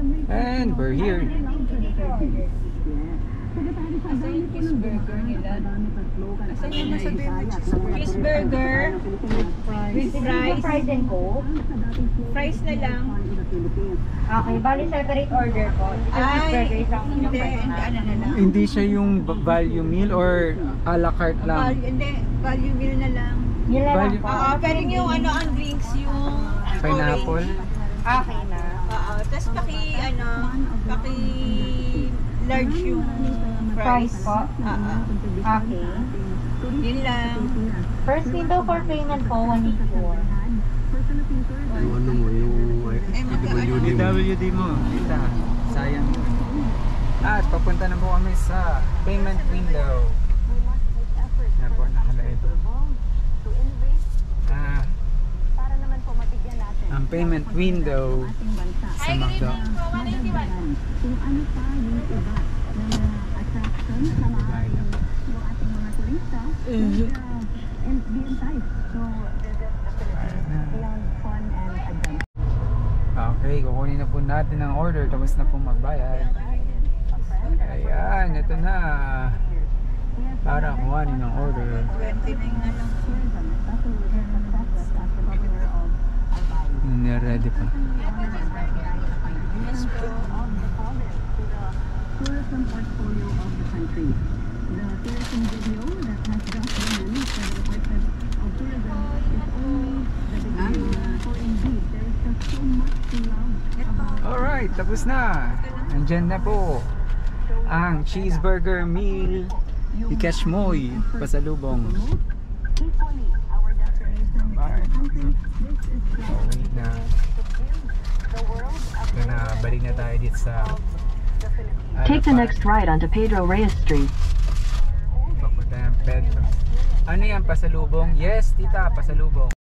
And we're here. Asa yung cheeseburger nila? Asa yung nasabihin mo cheeseburger? With fries. Fries and coke. Fries na lang. Okay, bali separate order po. Cheeseburger isang Hindi, ano na lang. Hindi siya yung value meal or a la carte lang? Hindi, value meal na lang. Yun lang Value- po. Oo, pero yung ano ang drinks, yung Pineapple? Okay na. Oo, tapos paki large yung Fries po. Oo. Okay. Yun lang. First window for payment po, 184. Yung ano mo, yung Yung WD mo, kita. Sayang yun. At papunta na po kami sa payment window. Yan po, nakalagay. Ang payment window sa McDo. Okay, kukunin na po natin ang order tapos na po magbayad. Ayan, ito na. Para kuhanin ang order. 29 na lang. Hindi ready pa. Yes po. Tourism portfolio of the country. The tourism video that has just been released by the Department of Tourism is only the beginning. For indeed, there is just so much to love about. Alright, tapos na. Nandyan na po ang cheeseburger meal ni Cashmoy pasalubong. Equally, our destination Alright. country. This is Oh, wait na. Ito na, balik na tayo dito sa Take the next right onto Pedro Reyes Street. Papunta ng Pedro. Ano yan, pasalubong? Yes, tita, pasalubong.